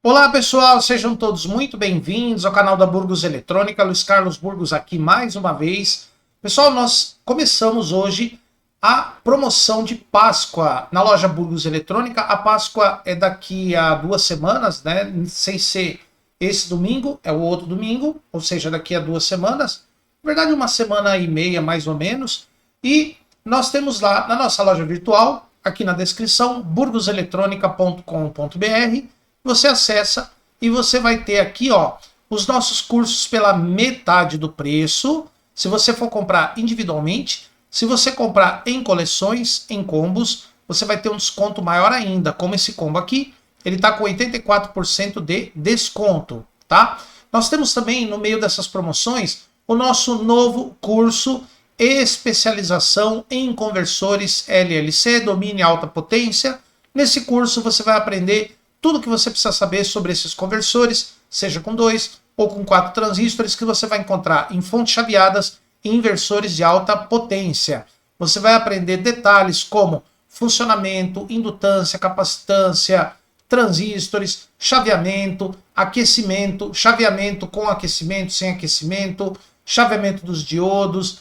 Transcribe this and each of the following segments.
Olá pessoal, sejam todos muito bem-vindos ao canal da Burgos Eletrônica. Luiz Carlos Burgos aqui mais uma vez. Pessoal, nós começamos hoje a promoção de Páscoa na loja Burgos Eletrônica. A Páscoa é daqui a 2 semanas, né? Sem ser esse domingo, é o outro domingo, ou seja, daqui a 2 semanas. Na verdade, 1 semana e meia mais ou menos. E nós temos lá na nossa loja virtual, aqui na descrição, burgoseletronica.com.br. Você acessa e você vai ter aqui, ó, os nossos cursos pela metade do preço. Se você for comprar individualmente, se você comprar em coleções, em combos, você vai ter um desconto maior ainda, como esse combo aqui, ele está com 84% de desconto, tá? Nós temos também, no meio dessas promoções, o nosso novo curso Especialização em Conversores LLC, Domínio e Alta Potência. Nesse curso você vai aprender tudo que você precisa saber sobre esses conversores, seja com 2 ou com 4 transistores, que você vai encontrar em fontes chaveadas e inversores de alta potência. Você vai aprender detalhes como funcionamento, indutância, capacitância, transistores, chaveamento, aquecimento, chaveamento com aquecimento, sem aquecimento, chaveamento dos diodos,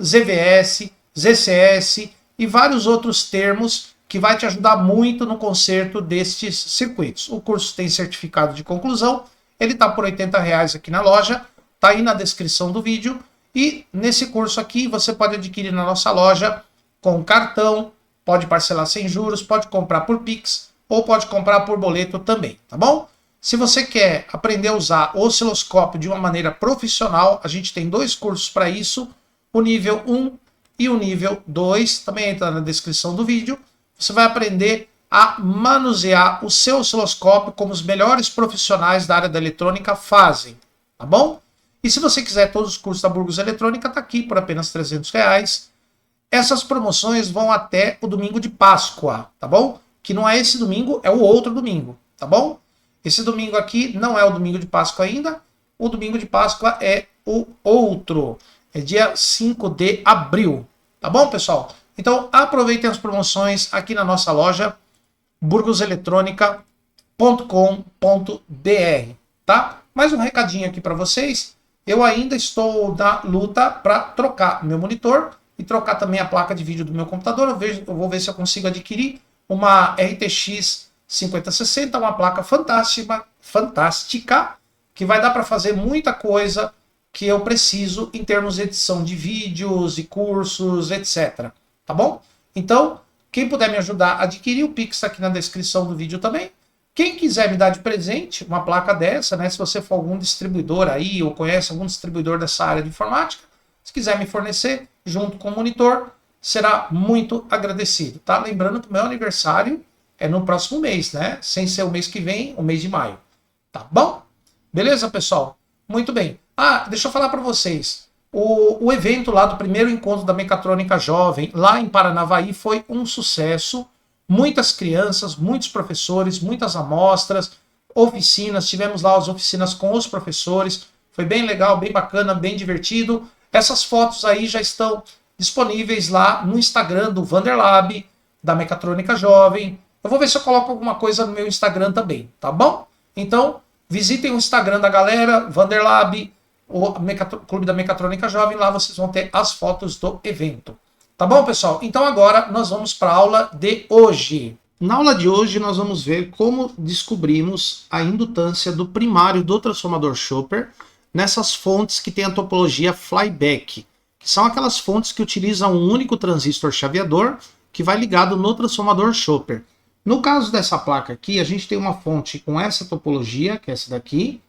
ZVS, ZCS e vários outros termos que vai te ajudar muito no conserto destes circuitos. O curso tem certificado de conclusão, ele está por R$ 80 aqui na loja, está aí na descrição do vídeo, e nesse curso aqui você pode adquirir na nossa loja com cartão, pode parcelar sem juros, pode comprar por Pix, ou pode comprar por boleto também, tá bom? Se você quer aprender a usar o osciloscópio de uma maneira profissional, a gente tem 2 cursos para isso, o nível 1 e o nível 2, também entra na descrição do vídeo. Você vai aprender a manusear o seu osciloscópio como os melhores profissionais da área da eletrônica fazem, tá bom? E se você quiser todos os cursos da Burgos Eletrônica, tá aqui por apenas R$ 300. Essas promoções vão até o domingo de Páscoa, tá bom? Que não é esse domingo, é o outro domingo, tá bom? Esse domingo aqui não é o domingo de Páscoa ainda, o domingo de Páscoa é o outro, é dia 5 de abril, tá bom, pessoal? Então, aproveitem as promoções aqui na nossa loja, burgoseletronica.com.br, tá? Mais um recadinho aqui para vocês. Eu ainda estou na luta para trocar meu monitor e trocar também a placa de vídeo do meu computador. Eu vou ver se eu consigo adquirir uma RTX 5060, uma placa fantástica, que vai dar para fazer muita coisa que eu preciso em termos de edição de vídeos e cursos, etc. Tá bom? Então, quem puder me ajudar a adquirir, o Pix aqui na descrição do vídeo também. Quem quiser me dar de presente uma placa dessa, né? Se você for algum distribuidor aí, ou conhece algum distribuidor dessa área de informática, se quiser me fornecer, junto com o monitor, será muito agradecido, tá? Lembrando que o meu aniversário é no próximo mês, né? Sem ser o mês que vem, o mês de maio. Tá bom? Beleza, pessoal? Muito bem. Ah, deixa eu falar para vocês. O evento lá do primeiro encontro da Mecatrônica Jovem, lá em Paranavaí, foi um sucesso. Muitas crianças, muitos professores, muitas amostras, oficinas. Tivemos lá as oficinas com os professores. Foi bem legal, bem bacana, bem divertido. Essas fotos aí já estão disponíveis lá no Instagram do Vanderlab, da Mecatrônica Jovem. Eu vou ver se eu coloco alguma coisa no meu Instagram também, tá bom? Então, visitem o Instagram da galera, Vanderlab, o Clube da Mecatrônica Jovem, lá vocês vão ter as fotos do evento. Tá bom, pessoal? Então agora nós vamos para a aula de hoje. Na aula de hoje nós vamos ver como descobrimos a indutância do primário do transformador Chopper nessas fontes que têm a topologia flyback, que são aquelas fontes que utilizam um único transistor chaveador que vai ligado no transformador Chopper. No caso dessa placa aqui, a gente tem uma fonte com essa topologia, que é essa daqui.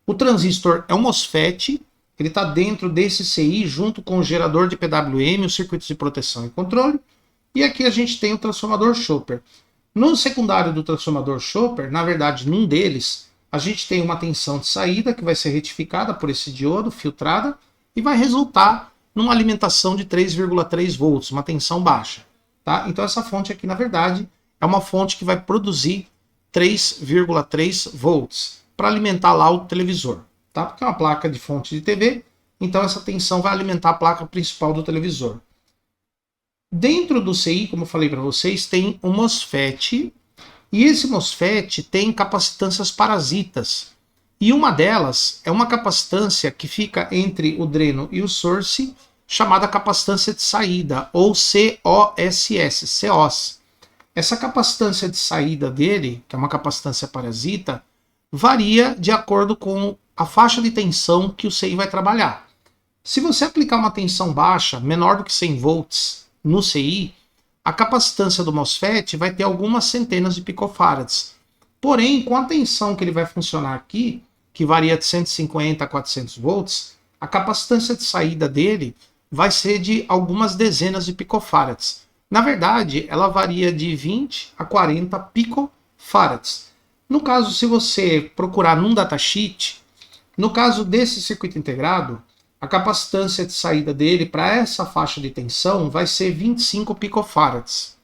O transistor é um MOSFET, ele está dentro desse CI junto com o gerador de PWM, os circuitos de proteção e controle. E aqui a gente tem o transformador Chopper. No secundário do transformador Chopper, na verdade, num deles, a gente tem uma tensão de saída que vai ser retificada por esse diodo, filtrada, e vai resultar numa alimentação de 3,3 volts, uma tensão baixa. Tá? Então essa fonte aqui, na verdade, é uma fonte que vai produzir 3,3 volts para alimentar lá o televisor, tá? Porque é uma placa de fonte de TV, então essa tensão vai alimentar a placa principal do televisor. Dentro do CI, como eu falei para vocês, tem um MOSFET E esse MOSFET tem capacitâncias parasitas. E uma delas é uma capacitância que fica entre o dreno e o source, chamada capacitância de saída, ou COSS. Essa capacitância de saída dele, que é uma capacitância parasita, varia de acordo com a faixa de tensão que o CI vai trabalhar. Se você aplicar uma tensão baixa, menor do que 100 volts, no CI, a capacitância do MOSFET vai ter algumas centenas de picofarads. Porém, com a tensão que ele vai funcionar aqui, que varia de 150 a 400 volts, a capacitância de saída dele vai ser de algumas dezenas de picofarads. Na verdade, ela varia de 20 a 40 picofarads. No caso, se você procurar num datasheet, no caso desse circuito integrado, a capacitância de saída dele para essa faixa de tensão vai ser 25 picofarads.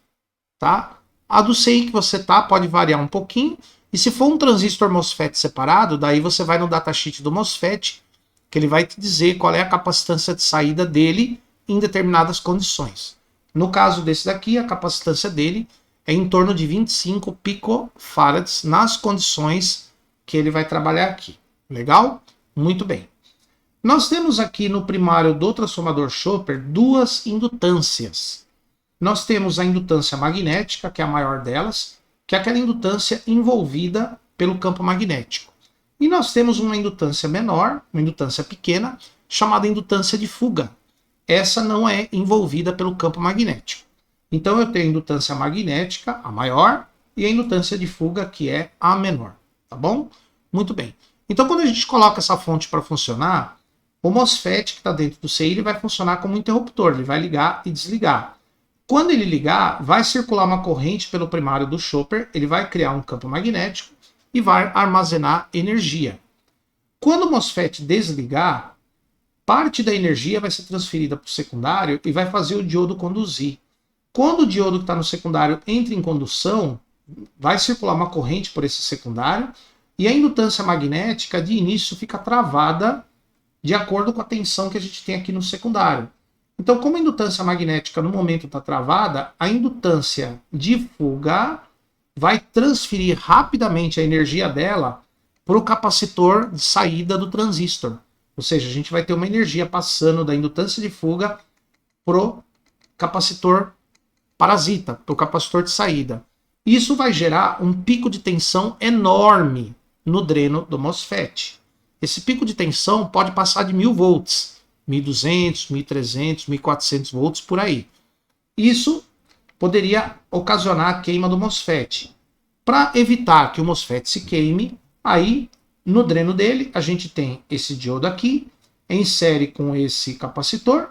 Tá? A do CI que você tá pode variar um pouquinho. E se for um transistor MOSFET separado, daí você vai no datasheet do MOSFET, que ele vai te dizer qual é a capacitância de saída dele em determinadas condições. No caso desse daqui, a capacitância dele é em torno de 25 picofarads nas condições que ele vai trabalhar aqui. Legal? Muito bem. Nós temos aqui no primário do transformador Chopper duas indutâncias. Nós temos a indutância magnética, que é a maior delas, que é aquela indutância envolvida pelo campo magnético. E nós temos uma indutância menor, uma indutância pequena, chamada indutância de fuga. Essa não é envolvida pelo campo magnético. Então eu tenho a indutância magnética, a maior, e a indutância de fuga, que é a menor. Tá bom? Muito bem. Então quando a gente coloca essa fonte para funcionar, o MOSFET que está dentro do CI ele vai funcionar como um interruptor, ele vai ligar e desligar. Quando ele ligar, vai circular uma corrente pelo primário do Chopper, ele vai criar um campo magnético e vai armazenar energia. Quando o MOSFET desligar, parte da energia vai ser transferida para o secundário e vai fazer o diodo conduzir. Quando o diodo que está no secundário entra em condução, vai circular uma corrente por esse secundário e a indutância magnética de início fica travada de acordo com a tensão que a gente tem aqui no secundário. Então, como a indutância magnética no momento está travada, a indutância de fuga vai transferir rapidamente a energia dela para o capacitor de saída do transistor. Ou seja, a gente vai ter uma energia passando da indutância de fuga para o capacitor parasita, para o capacitor de saída. Isso vai gerar um pico de tensão enorme no dreno do MOSFET. Esse pico de tensão pode passar de 1000 volts. 1.200, 1.300, 1.400 volts por aí. Isso poderia ocasionar a queima do MOSFET. Para evitar que o MOSFET se queime, aí no dreno dele a gente tem esse diodo aqui, em série com esse capacitor,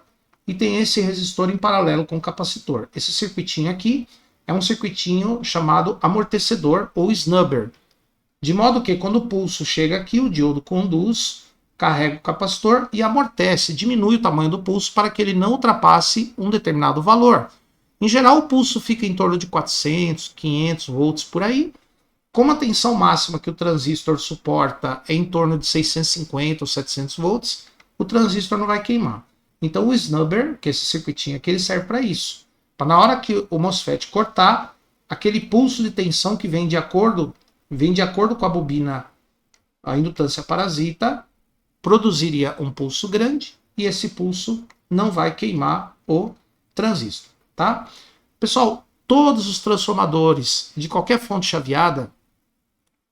e tem esse resistor em paralelo com o capacitor. Esse circuitinho aqui é um circuitinho chamado amortecedor ou snubber. De modo que quando o pulso chega aqui, o diodo conduz, carrega o capacitor e amortece, diminui o tamanho do pulso para que ele não ultrapasse um determinado valor. Em geral, o pulso fica em torno de 400, 500 volts por aí. Como a tensão máxima que o transistor suporta é em torno de 650 ou 700 volts, o transistor não vai queimar. Então o snubber, que é esse circuitinho aqui, ele serve para isso. Para na hora que o MOSFET cortar, aquele pulso de tensão que vem de acordo com a bobina, a indutância parasita, produziria um pulso grande e esse pulso não vai queimar o transistor, tá? Pessoal, todos os transformadores de qualquer fonte chaveada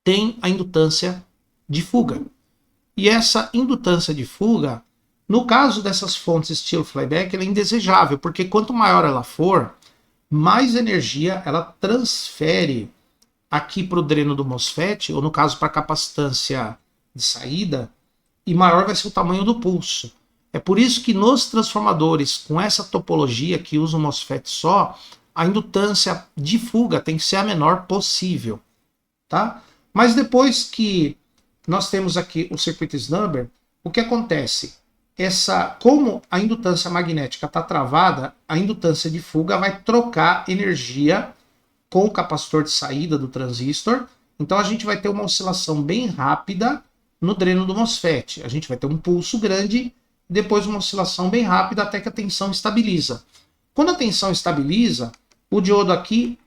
têm a indutância de fuga. E essa indutância de fuga, no caso dessas fontes estilo flyback, ela é indesejável, porque quanto maior ela for, mais energia ela transfere aqui para o dreno do MOSFET, ou no caso para a capacitância de saída, e maior vai ser o tamanho do pulso. É por isso que nos transformadores com essa topologia que usa o MOSFET só, a indutância de fuga tem que ser a menor possível. Tá? Mas depois que nós temos aqui o circuito snubber, o que acontece? Como a indutância magnética está travada, a indutância de fuga vai trocar energia com o capacitor de saída do transistor. Então a gente vai ter uma oscilação bem rápida no dreno do MOSFET. A gente vai ter um pulso grande, depois uma oscilação bem rápida até que a tensão estabiliza. Quando a tensão estabiliza, o diodo aqui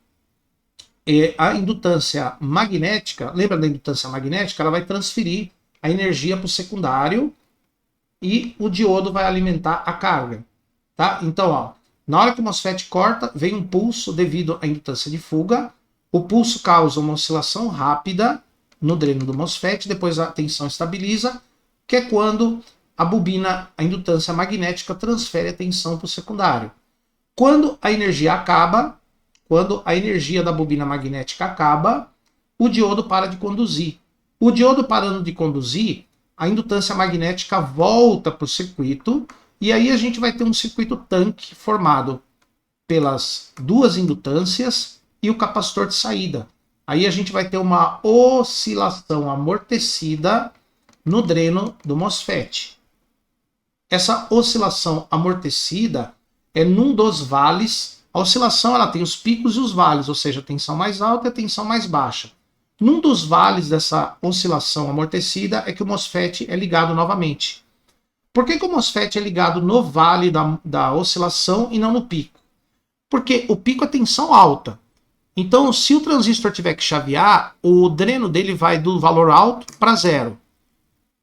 a indutância magnética, lembra da indutância magnética? Ela vai transferir a energia para o secundário e o diodo vai alimentar a carga. Tá? Então, ó, na hora que o MOSFET corta, vem um pulso devido à indutância de fuga. O pulso causa uma oscilação rápida no dreno do MOSFET, depois a tensão estabiliza, que é quando a bobina, a indutância magnética, transfere a tensão para o secundário. Quando a energia acaba, quando a energia da bobina magnética acaba, o diodo para de conduzir. O diodo parando de conduzir, a indutância magnética volta para o circuito, e aí a gente vai ter um circuito tanque formado pelas duas indutâncias e o capacitor de saída. Aí a gente vai ter uma oscilação amortecida no dreno do MOSFET. Essa oscilação amortecida é num dos vales. A oscilação ela tem os picos e os vales, ou seja, a tensão mais alta e a tensão mais baixa. Num dos vales dessa oscilação amortecida é que o MOSFET é ligado novamente. Por que o MOSFET é ligado no vale da oscilação e não no pico? Porque o pico é tensão alta. Então, se o transistor tiver que chavear, o dreno dele vai do valor alto para zero.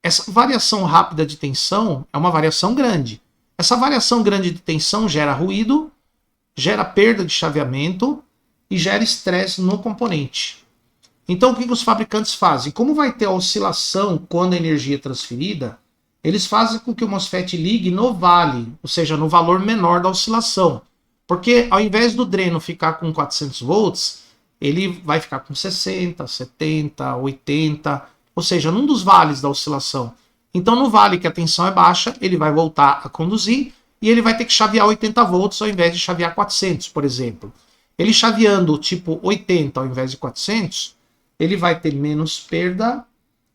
Essa variação rápida de tensão é uma variação grande. Essa variação grande de tensão gera ruído, gera perda de chaveamento e gera estresse no componente. Então, o que os fabricantes fazem? Como vai ter a oscilação quando a energia é transferida, eles fazem com que o MOSFET ligue no vale, ou seja, no valor menor da oscilação. Porque ao invés do dreno ficar com 400 volts, ele vai ficar com 60, 70, 80, ou seja, num dos vales da oscilação. Então, no vale que a tensão é baixa, ele vai voltar a conduzir e ele vai ter que chavear 80 volts ao invés de chavear 400, por exemplo. Ele chaveando tipo 80 ao invés de 400, ele vai ter menos perda,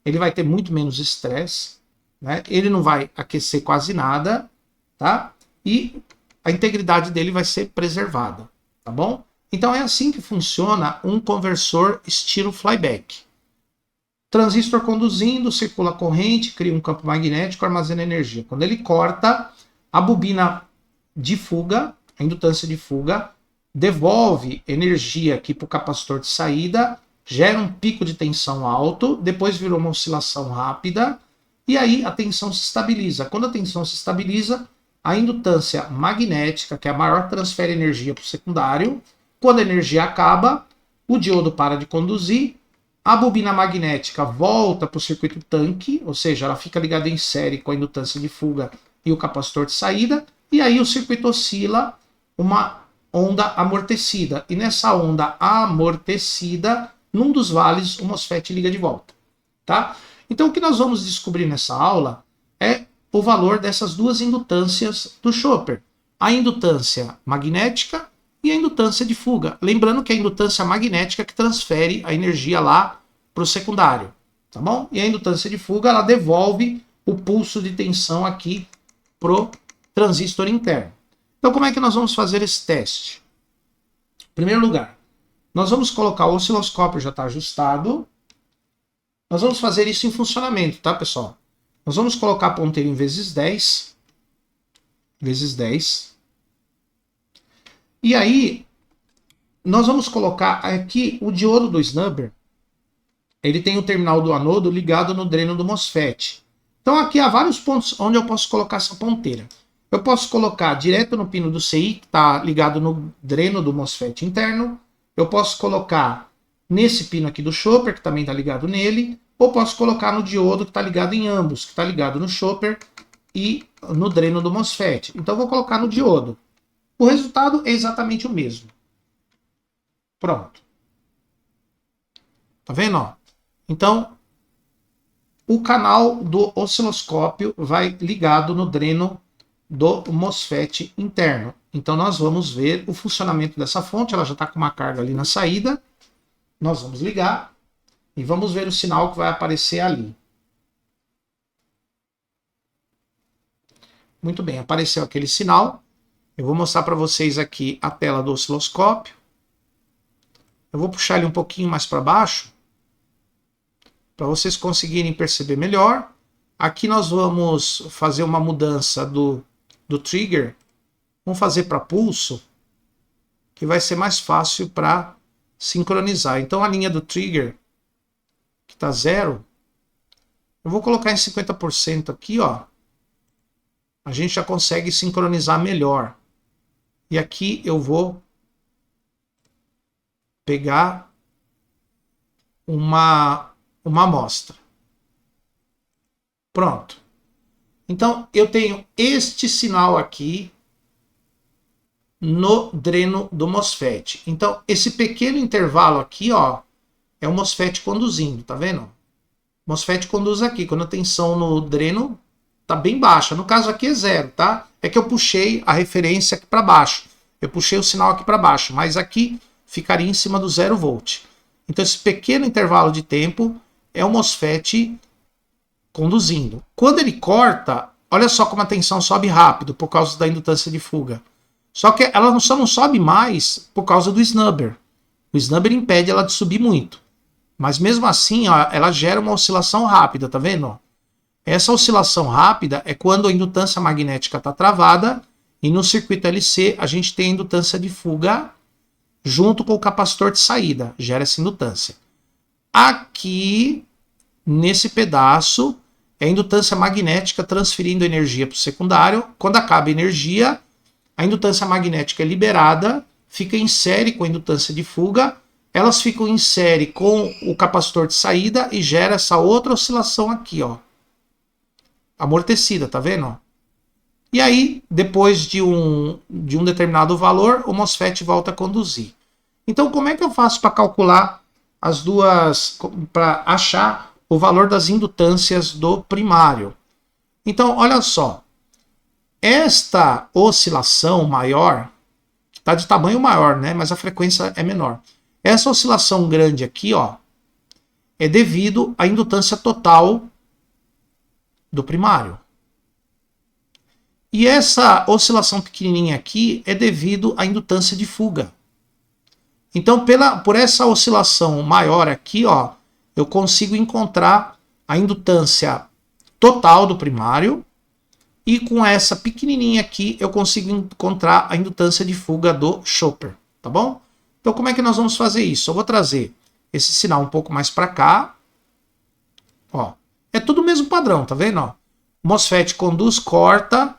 ele vai ter muito menos estresse, né? Ele não vai aquecer quase nada, tá? E a integridade dele vai ser preservada, tá bom? Então é assim que funciona um conversor estilo flyback. Transistor conduzindo, circula a corrente, cria um campo magnético, armazena energia. Quando ele corta, a bobina de fuga, a indutância de fuga, devolve energia aqui para o capacitor de saída, gera um pico de tensão alto, depois virou uma oscilação rápida, e aí a tensão se estabiliza. Quando a tensão se estabiliza, a indutância magnética, que é a maior, transfere energia para o secundário. Quando a energia acaba, o diodo para de conduzir, a bobina magnética volta para o circuito tanque, ou seja, ela fica ligada em série com a indutância de fuga e o capacitor de saída, e aí o circuito oscila uma onda amortecida. E nessa onda amortecida, num dos vales, o MOSFET liga de volta. Tá? Então o que nós vamos descobrir nessa aula é o valor dessas duas indutâncias do chopper. A indutância magnética e a indutância de fuga. Lembrando que é a indutância magnética que transfere a energia lá para o secundário. Tá bom? E a indutância de fuga ela devolve o pulso de tensão aqui para o transistor interno. Então como é que nós vamos fazer esse teste? Em primeiro lugar, nós vamos colocar o osciloscópio, já está ajustado. Nós vamos fazer isso em funcionamento, tá, pessoal? Nós vamos colocar a ponteira em vezes 10. Vezes 10. E aí, nós vamos colocar aqui o diodo do snubber. Ele tem o terminal do anodo ligado no dreno do MOSFET. Então aqui há vários pontos onde eu posso colocar essa ponteira. Eu posso colocar direto no pino do CI, que está ligado no dreno do MOSFET interno. Eu posso colocar nesse pino aqui do chopper, que também está ligado nele. Ou posso colocar no diodo que está ligado em ambos, que está ligado no chopper e no dreno do MOSFET. Então eu vou colocar no diodo. O resultado é exatamente o mesmo. Pronto. Tá vendo? Ó? Então, o canal do osciloscópio vai ligado no dreno do MOSFET interno. Então nós vamos ver o funcionamento dessa fonte. Ela já está com uma carga ali na saída. Nós vamos ligar. E vamos ver o sinal que vai aparecer ali. Muito bem, apareceu aquele sinal. Eu vou mostrar para vocês aqui a tela do osciloscópio. Eu vou puxar ele um pouquinho mais para baixo, para vocês conseguirem perceber melhor. Aqui nós vamos fazer uma mudança do trigger. Vamos fazer para pulso, que vai ser mais fácil para sincronizar. Então a linha do trigger, que está 0, eu vou colocar em 50% aqui, ó. A gente já consegue sincronizar melhor. E aqui eu vou pegar uma amostra. Pronto. Então eu tenho este sinal aqui no dreno do MOSFET. Então esse pequeno intervalo aqui, ó, é o MOSFET conduzindo, tá vendo? O MOSFET conduz aqui, quando a tensão no dreno tá bem baixa. No caso aqui é 0, tá? É que eu puxei a referência aqui para baixo. Eu puxei o sinal aqui para baixo, mas aqui ficaria em cima do 0 volt. Então esse pequeno intervalo de tempo é o MOSFET conduzindo. Quando ele corta, olha só como a tensão sobe rápido por causa da indutância de fuga. Só que ela só não sobe mais por causa do snubber. O snubber impede ela de subir muito. Mas mesmo assim, ó, ela gera uma oscilação rápida, tá vendo? Essa oscilação rápida é quando a indutância magnética está travada e no circuito LC a gente tem a indutância de fuga junto com o capacitor de saída, gera essa indutância. Aqui, nesse pedaço, é a indutância magnética transferindo energia para o secundário. Quando acaba a energia, a indutância magnética é liberada, fica em série com a indutância de fuga, elas ficam em série com o capacitor de saída e gera essa outra oscilação aqui, ó. Amortecida, tá vendo? E aí, depois de um determinado valor, o MOSFET volta a conduzir. Então, como é que eu faço para calcular as duas, para achar o valor das indutâncias do primário? Então, olha só. Esta oscilação maior, está de tamanho maior, né? Mas a frequência é menor. Essa oscilação grande aqui, ó, é devido à indutância total do primário. E essa oscilação pequenininha aqui é devido à indutância de fuga. Então, por essa oscilação maior aqui, ó, eu consigo encontrar a indutância total do primário. E com essa pequenininha aqui, eu consigo encontrar a indutância de fuga do chopper, tá bom? Então, como é que nós vamos fazer isso? Eu vou trazer esse sinal um pouco mais para cá. Ó, é tudo o mesmo padrão, tá vendo? Ó, MOSFET conduz, corta,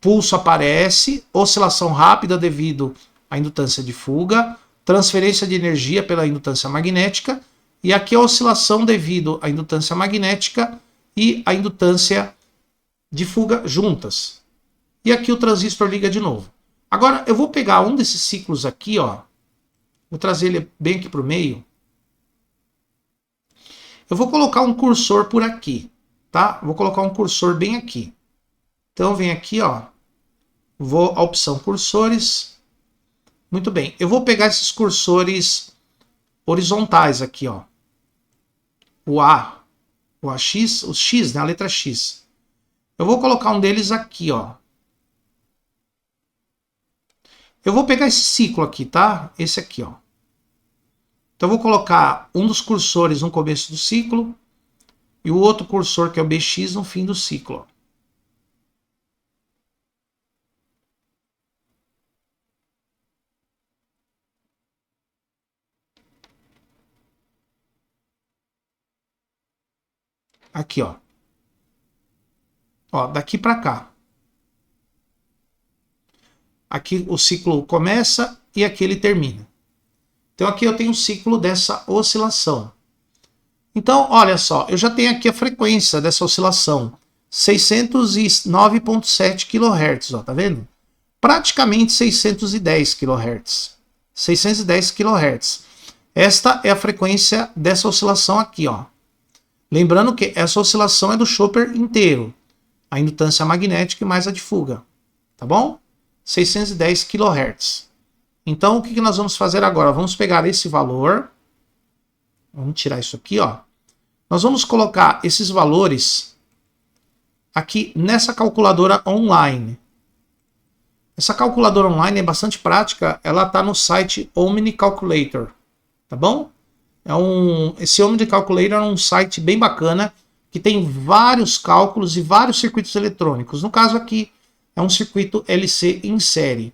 pulso aparece, oscilação rápida devido à indutância de fuga, transferência de energia pela indutância magnética, e aqui a oscilação devido à indutância magnética e à indutância de fuga juntas. E aqui o transistor liga de novo. Agora eu vou pegar um desses ciclos aqui, ó. Vou trazer ele bem aqui para o meio. Eu vou colocar um cursor por aqui, tá? Vou colocar um cursor bem aqui. Então vem aqui, ó. Vou à opção cursores. Muito bem. Eu vou pegar esses cursores horizontais aqui, ó. O A, o AX, o X, né? A letra X. Eu vou colocar um deles aqui, ó. Eu vou pegar esse ciclo aqui, tá? Esse aqui, ó. Então eu vou colocar um dos cursores no começo do ciclo e o outro cursor, que é o BX, no fim do ciclo, ó. Aqui, ó. Ó, daqui para cá. Aqui o ciclo começa e aqui ele termina. Então aqui eu tenho o ciclo dessa oscilação. Então, olha só, eu já tenho aqui a frequência dessa oscilação. 609,7 kHz, ó, tá vendo? Praticamente 610 kHz. 610 kHz. Esta é a frequência dessa oscilação aqui, ó. Lembrando que essa oscilação é do chopper inteiro. A indutância magnética e mais a de fuga. Tá bom? 610 kHz. Então, o que nós vamos fazer agora? Vamos pegar esse valor. Vamos tirar isso aqui, ó. Nós vamos colocar esses valores aqui nessa calculadora online. Essa calculadora online é bastante prática. Ela está no site Omni Calculator. Tá bom? Esse Omni Calculator é um site bem bacana que tem vários cálculos e vários circuitos eletrônicos. No caso aqui, é um circuito LC em série.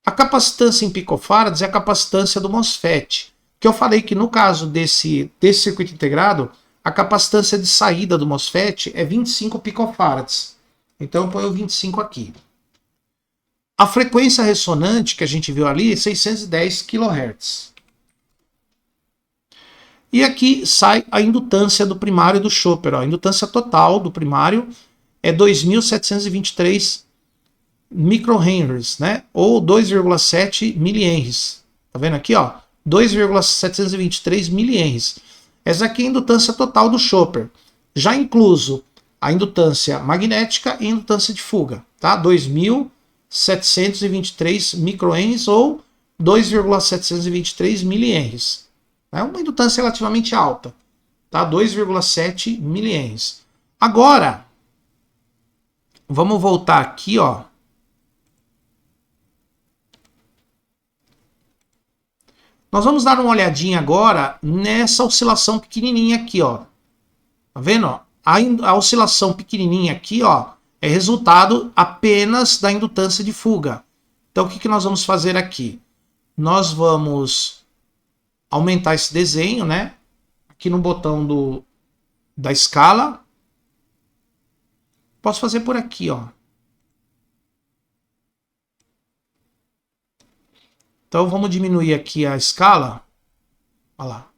A capacitância em picofarads é a capacitância do MOSFET, que eu falei que no caso desse circuito integrado, a capacitância de saída do MOSFET é 25 picofarads. Então eu ponho 25 aqui. A frequência ressonante que a gente viu ali é 610 kHz. E aqui sai a indutância do primário do Chopper. Ó. A indutância total do primário é 2.723 microhenries, né? Ou 2,7 milihenries. Tá vendo aqui, ó? 2,723 milihenries. Essa aqui é a indutância total do Chopper, já incluso a indutância magnética e a indutância de fuga, tá? 2.723 microhenries ou 2,723 milihenries. É uma indutância relativamente alta, tá? 2,7 milihenries. Agora, vamos voltar aqui, ó. Nós vamos dar uma olhadinha agora nessa oscilação pequenininha aqui, ó. Tá vendo? Ó? A oscilação pequenininha aqui, ó, é resultado apenas da indutância de fuga. Então, o que nós vamos fazer aqui? Nós vamos aumentar esse desenho, né? Aqui no botão da escala. Posso fazer por aqui, ó. Então vamos diminuir aqui a escala. Olha lá.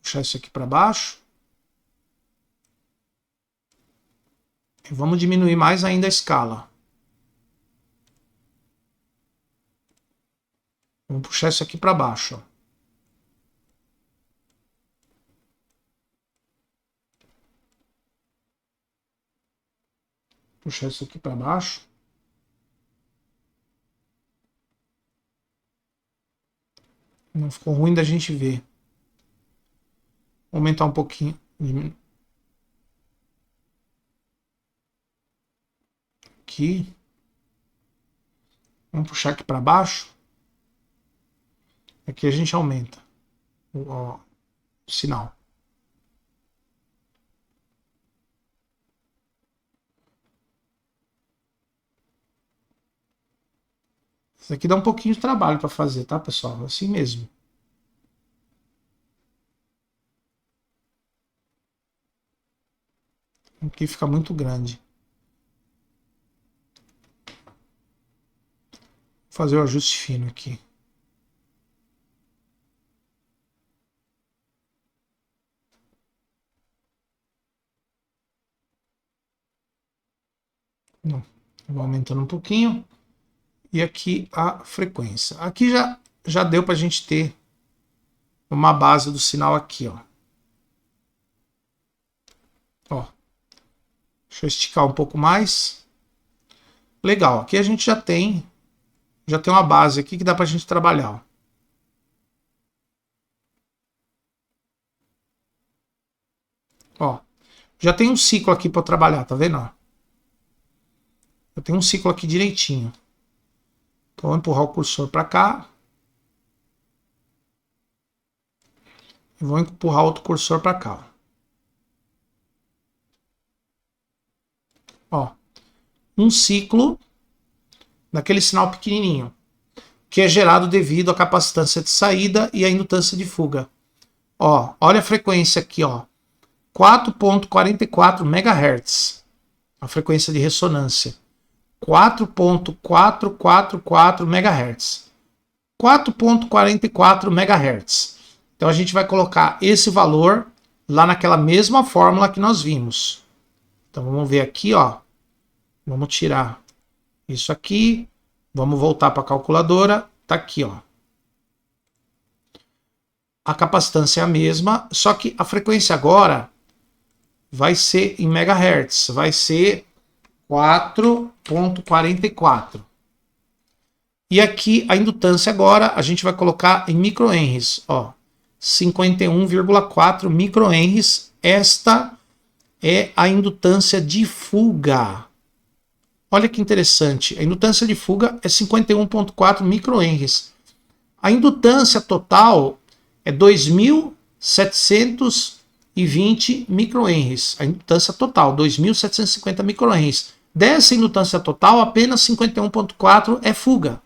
Puxar isso aqui para baixo. E vamos diminuir mais ainda a escala. Vamos puxar isso aqui para baixo. Ó. Puxar isso aqui para baixo. Não ficou ruim da gente ver. Vou aumentar um pouquinho. Aqui. Vamos puxar aqui para baixo. Aqui a gente aumenta o sinal. Isso aqui dá um pouquinho de trabalho para fazer, tá, pessoal? Assim mesmo. Aqui fica muito grande. Vou fazer o ajuste fino aqui. Não. Vou aumentando um pouquinho. E aqui a frequência. Aqui já deu para a gente ter uma base do sinal aqui, ó. Ó. Deixa eu esticar um pouco mais. Legal. Aqui a gente já tem uma base aqui que dá para a gente trabalhar, ó. Ó. Já tem um ciclo aqui para trabalhar, tá vendo? Ó? Eu tenho um ciclo aqui direitinho. Então, vou empurrar o cursor para cá. E vou empurrar outro cursor para cá. Ó. Um ciclo daquele sinal pequenininho, que é gerado devido à capacitância de saída e à indutância de fuga. Ó, olha a frequência aqui, ó. 4.44 MHz. A frequência de ressonância. 4.444 MHz. 4.44 MHz. Então a gente vai colocar esse valor lá naquela mesma fórmula que nós vimos. Então vamos ver aqui, ó. Vamos tirar isso aqui. Vamos voltar para a calculadora. Tá aqui, ó. A capacitância é a mesma, só que a frequência agora vai ser em megahertz. Vai ser 4.44. E aqui a indutância agora a gente vai colocar em microhenries, ó, 51,4 microhenries. Esta é a indutância de fuga. Olha que interessante, a indutância de fuga é 51,4 microhenries. A indutância total é 2.720 microhenries. A indutância total, 2.750 microhenries. Dessa indutância total, apenas 51,4 é fuga.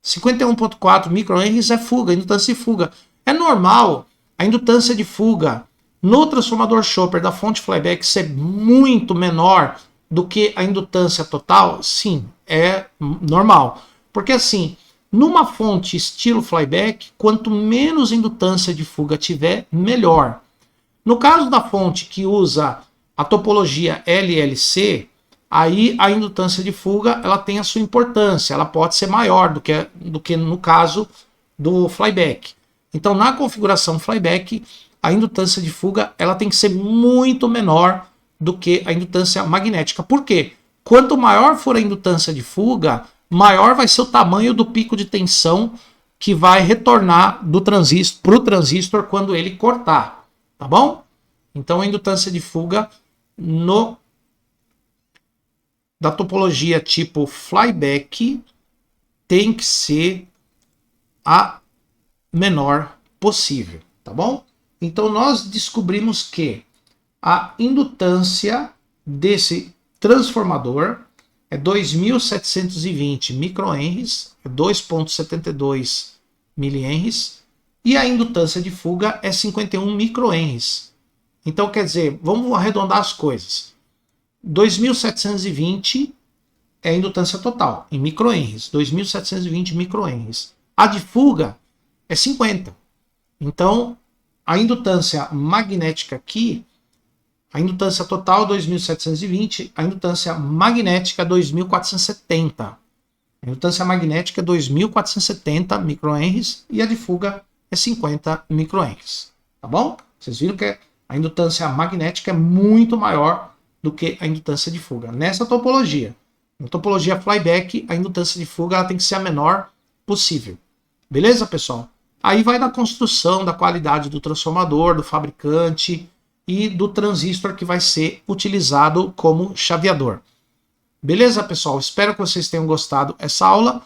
51,4 microhenries é fuga, indutância de fuga. É normal a indutância de fuga no transformador Chopper da fonte flyback ser muito menor do que a indutância total? Sim, é normal. Porque assim, numa fonte estilo flyback, quanto menos indutância de fuga tiver, melhor. No caso da fonte que usa a topologia LLC, aí a indutância de fuga ela tem a sua importância, ela pode ser maior do que no caso do flyback. Então, na configuração flyback, a indutância de fuga ela tem que ser muito menor do que a indutância magnética. Por quê? Quanto maior for a indutância de fuga, maior vai ser o tamanho do pico de tensão que vai retornar do transistor para o transistor quando ele cortar, tá bom? Então a indutância de fuga da topologia tipo flyback tem que ser a menor possível, tá bom? Então nós descobrimos que a indutância desse transformador é 2.720 microhenries, 2,72 milihenries, e a indutância de fuga é 51 microhenries. Então, quer dizer, vamos arredondar as coisas. 2.720 é a indutância total, em microhenries, 2.720 microhenries. A de fuga é 50. Então, a indutância magnética aqui, a indutância total 2.720, a indutância magnética 2.470. A indutância magnética é 2.470 microhenries e a de fuga é 50 microhenries. Tá bom? Vocês viram que a indutância magnética é muito maior do que a indutância de fuga. Nessa topologia, na topologia flyback, a indutância de fuga ela tem que ser a menor possível. Beleza, pessoal? Aí vai da construção, da qualidade do transformador, do fabricante e do transistor que vai ser utilizado como chaveador. Beleza, pessoal? Espero que vocês tenham gostado dessa aula.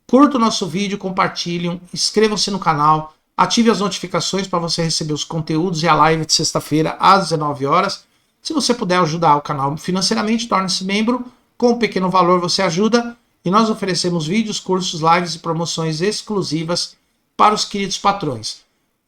Curta o nosso vídeo, compartilhem, inscrevam-se no canal, ative as notificações para você receber os conteúdos e a live de sexta-feira às 19 horas. Se você puder ajudar o canal financeiramente, torne-se membro. Com um pequeno valor você ajuda. E nós oferecemos vídeos, cursos, lives e promoções exclusivas para os queridos patrões.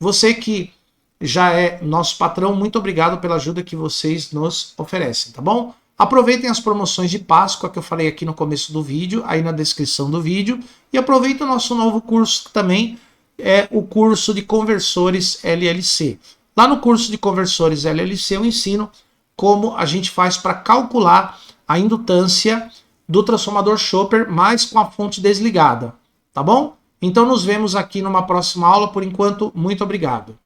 Você que já é nosso patrão, muito obrigado pela ajuda que vocês nos oferecem, tá bom? Aproveitem as promoções de Páscoa que eu falei aqui no começo do vídeo, aí na descrição do vídeo, e aproveitem o nosso novo curso que também é o curso de conversores LLC. Lá no curso de conversores LLC eu ensino como a gente faz para calcular a indutância do transformador Chopper, mas com a fonte desligada, tá bom? Então nos vemos aqui numa próxima aula. Por enquanto, muito obrigado.